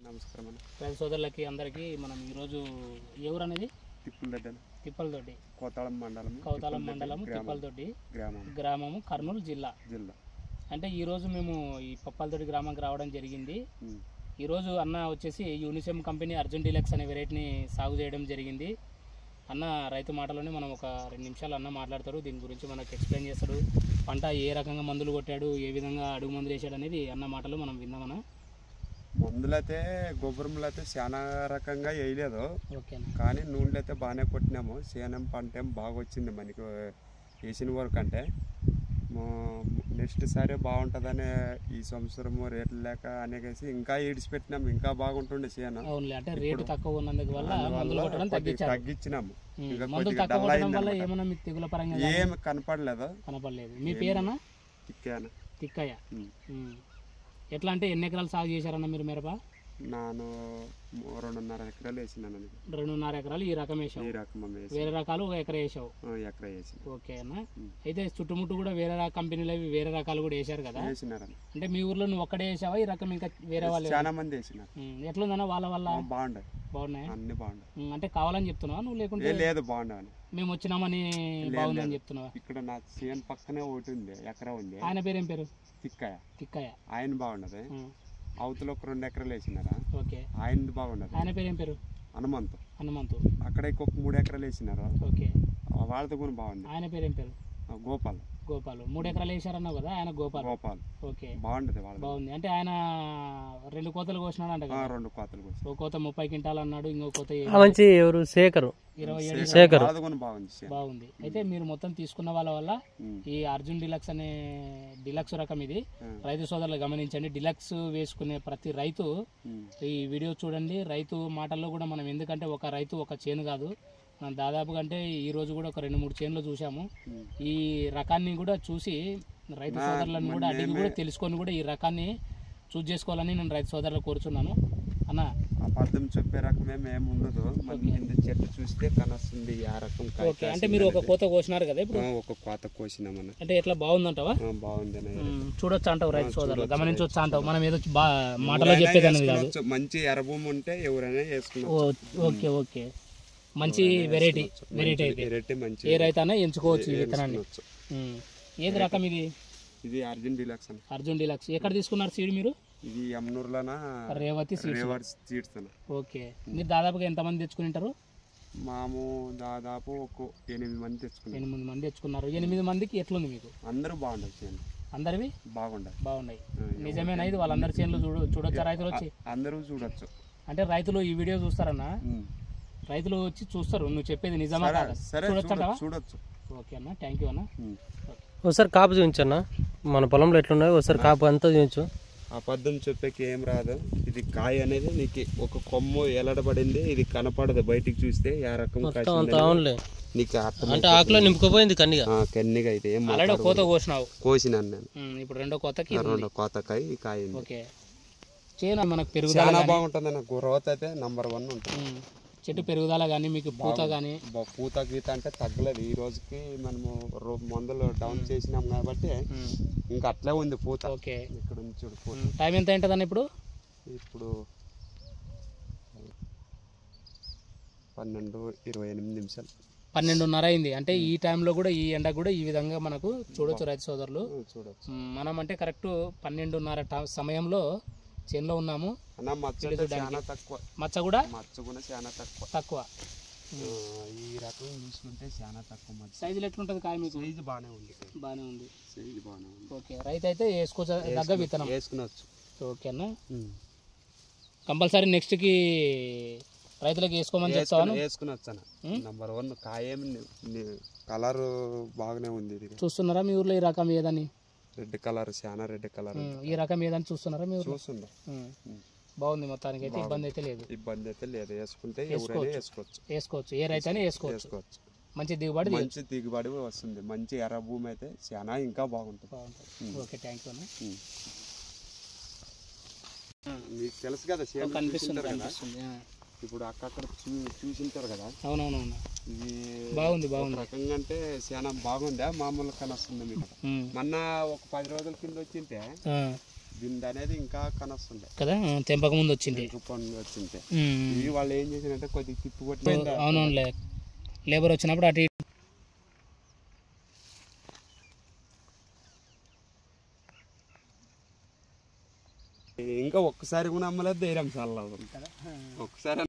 నమస్కారం అన్న. రైతు సోదరులకి అందరికీ మనం ఈరోజు ఎవరు అనేది తిప్పలదొడ్డి కోతాళం మండలం తిప్పలదొడ్డి గ్రామము కర్నూలు జిల్లా. అంటే ఈరోజు మేము ఈ పప్పలదొడ్డి గ్రామంకి రావడం జరిగింది. ఈరోజు అన్న వచ్చేసి యూనిసెమ్ కంపెనీ అర్జున్ డీలక్స్ అనే వెరైటీని సాగు చేయడం జరిగింది. అన్న రైతు మాటలోనే మనం ఒక 2 నిమిషాలు అన్న మాట్లాడతారు. దీని గురించి మనకు ఎక్స్ప్లెయిన్ చేస్తాడు. పంట ఏ రకంగా మందులు కొట్టాడు, ఏ విధంగా అడుగు మందులు వేసాడు అనేది అన్న మాటలు మనం విందామన్నా. మందులైతే గొబ్బరములు అయితే చాలా రకంగా వేయలేదు, కానీ నూనెలు అయితే బాగానే కొట్టినాము. సేనం పంట ఏం బాగా వచ్చింది మనకి వేసిన వరకు. అంటే నెక్స్ట్ సారి బాగుంటుందని ఈ సంవత్సరము రేట్లు లేక అనేసి ఇంకా ఈడిచిపెట్టినాము. ఇంకా బాగుంటుండే సేను. తగ్గించినాము. ఏమి కనపడలేదు. మీ పేరన్నా? తిక్కయ్య. ఎట్లా అంటే ఎన్ని ఎకరాలు సాగు చేశారన్న మీరు మిరప? నేను 2.5 ఎకరాలు వేసినాను. 2.5 ఎకరాలు ఈ రకం వేసావు? వేరే రకాలు 1 ఎకరా వేసావు? ఓకే అన్న. అయితే చుట్టుముట్టు కూడా వేరే కంపెనీలు వేరే రకాలు కూడా వేసారు కదా? అంటే మీ ఊర్లో నువ్వు ఒక్కడే వేసావా ఈ రకం? ఇంకా వేరే వాళ్ళు చాలా మంది వేసినారు. ఎట్లుందన్న వాళ్ళ బాగున్నాయి అన్ని బాగున్నాయి. అంటే కావాలని చెప్తున్నావా నువ్వు, లేకుంటే లేదు బాగున్నాయి మేము వచ్చినామని బాగుందని చెప్తున్నావా? ఇక్కడ నా సేన్ పక్కనే ఒకటి ఉంది, ఎకరా ఉంది. ఆయన పేరు ఏం పేరు? తిక్కయ్య. ఆయన బాగున్నది. అవతల ఒక 2 ఎకరాలు వేసినారా? ఓకే. ఆయన బాగున్నది. ఆయన పేరు ఏం పేరు? హనుమంతు. అక్కడ ఇంకొక 3 ఎకరాలు వేసినారు. ఓకే. వాళ్ళతో కూడా బాగుంది. ఆయన పేరు ఏం పేరు? గోపాల్. 3 ఎకరాలు వేసారన్నావు కదా, ఆయన గోపాల్. ఓకే, బాగుంటది. బాగుంది. అంటే ఆయన 2 కోతలు కోసినాడు అంట కదా? 2 కోతలు కోసి, ఒక కోత 30 క్వింటాలు అన్నాడు, ఇంకో కోత మంచి ఎవరు శేఖరు 27 బాగుంది. అయితే మీరు మొత్తం తీసుకున్న వల్ల ఈ అర్జున్ డిలక్స్ అనే డిలక్స్ రకం ఇది. రైతు సోదరులు గమనించండి, డిలక్స్ వేసుకునే ప్రతి రైతు ఈ వీడియో చూడండి. రైతు మాటల్లో కూడా మనం, ఎందుకంటే ఒక రైతు ఒక చేను కాదు, మనం దాదాపుగా అంటే ఈ రోజు కూడా ఒక 2-3 చేనులు చూసాము. ఈ రకాన్ని కూడా చూసి రైతు సోదరులను కూడా అడిగి కూడా తెలుసుకొని కూడా ఈ రకాన్ని చూస్ చేసుకోవాలని నేను రైతు సోదరులు కోరుచున్నాను. అన్న, అబద్ధం చెప్పే రకమే మేము ఉండదు. చెట్టు చూస్తే కనొస్తుంది ఆ రకం. ఓకే. అంటే మీరు ఒక కోత కోసినారు కదా ఇప్పుడు? ఒక కోత కోసినామన్న. అంటే ఎట్లా బాగుందంటావా? బాగుంది. చూడొచ్చు అంటావు రైతు సోదరులు, గమనించవచ్చు అంటావు. మనం ఏదో మాటలో చెప్పేదాన్ని కాదు. మంచి ఎర్రభూమి ఉంటే ఎవరైనా వేసుకున్నాం. Okay okay. మంచి వెరైటీ అయితే ఏ రైతు అయినా ఎంచుకోవచ్చు ఈ విత్తనాన్ని. ఏది రకం ఇది? ఇది అర్జున్ డీలక్స్. ఎక్కడ తీసుకున్నారు సీడ్ మీరు? ఇది యమనూరులోనా రేవతి సీడ్స్. ఓకే. మీరు దాదాపుగా ఎంతమంది తెచ్చుకుంటారు? మాము దాదాపు ఒక 8 మంది తెచ్చుకున్నాం. 8 మంది తెచ్చుకున్నారు. 8 మందికి ఎట్లుంది మీకు? అందరూ బాగుండదు. అందరివి బాగున్నాయి. నిజమేనా ఇది? వాళ్ళందరి చేనులు చూడొచ్చా రైతులు వచ్చి? అందరూ చూడొచ్చు. అంటే రైతులు ఈ వీడియో చూస్తారన్నా? రైతులు వచ్చి చూస్తారు నువ్వు చెప్పేది నిజమా కాదా? చూడొచ్చు. ఓకే అన్న, థ్యాంక్ యూ అన్న. ఒకసారి కాపు చూపించన్నా, మన పొలంలో ఎట్లున్నాయో ఒకసారి కాపు అంతా చూపించు. అబద్ధం చెప్పేకి ఏం రాదు. ఇది కాయ అనేది నీకు ఒక కొమ్ము ఎలడబడింది, ఇది కనపడదు బయటికి చూస్తే. ఏ రకం నీకు అంటే ఆకులో నింపుకోపోయింది కన్నిగా. అయితే కోత కోసినాను నేను. ఇప్పుడు రెండో కోతకాయ ఈ కాయ. మనకు చాలా బాగుంటుంది అన్న. గ్రోత్ అయితే నంబర్ 1 ఉంటుంది. చెట్టు పెరుగుదల కానీ మీకు పూత కానీ? పూత గీత అంటే తగ్గలేదు. ఈ రోజుకి మనము మందులు డౌన్ చేసినాం కాబట్టి ఇంకా అట్లే ఉంది పూత. ఓకే. ఇక్కడ ఉంది చూడు పూత. టైం ఎంత ఉంటుందన్న ఇప్పుడు? 12:28 నిమిషాలు. 12:30 అయింది. అంటే ఈ టైంలో కూడా, ఈ ఎండ కూడా ఈ విధంగా మనకు చూడొచ్చు రైతు సోదరులు. మనం అంటే కరెక్ట్ 12:30 సమయంలో చేనులో ఉన్నాము. మచ్చ కూడా చాలా తక్కువ. ఈ రకం చూసుకుంటే చాలా తక్కువ. సైజులు ఎట్లుంటుంది కాయ మీకు? సైజు బాగానే ఉంది. ఓకే. రైతు అయితే వేసుకోవచ్చు, దగ్గర విత్తనం వేసుకునవచ్చు. ఓకే అన్న. కంపల్సరీ నెక్స్ట్కి రైతులకు వేసుకోమని చెప్తాను. వేసుకునవచ్చు అన్న. నంబర్ 1 కాయ కలర్ బాగానే ఉంది. చూస్తున్నారా మీ ఊర్లో ఈ రకం ఏదని? రెడ్ కలర్, చాలా రెడ్ కలర్. ఈ రకం ఏదని చూస్తున్నారా మీరు? చూస్తుందా? బాగుంది. మొత్తానికి అయితే ఇబ్బంది అయితే లేదు. వేసుకుంటే వేసుకోవచ్చు. ఏ రైతు అయినా వేసుకోవచ్చు. మంచి దిగుబడి వస్తుంది. మంచి ఎర్ర భూమి అయితే చాలా ఇంకా బాగుంటుంది. ఓకే, థ్యాంక్ యూ అన్న. మీకు తెలుసు కదా, కనిపిస్తుంది. ఇప్పుడు అక్కడ చూసింటారు కదా. అవునవునవును. ఇది బాగుంది రకంగా అంటే చాలా బాగుందా? మామూలుగా కనొస్తుంది మీకు. మొన్న ఒక 10 రోజుల కింద వచ్చింటే బిందె అనేది ఇంకా కనొస్తుండే కదా, తెంపక ముందు వచ్చింది. పండు వచ్చింటే ఇవి వాళ్ళు ఏం చేసినంటే కొద్దిగా తిప్పి కొట్టి అవునవునులే, లేబర్ వచ్చినప్పుడు అటు ఇంకా ఒక్కసారి కూడా అమ్మలేదు ధైర్యం చాలా ఒక్కసారి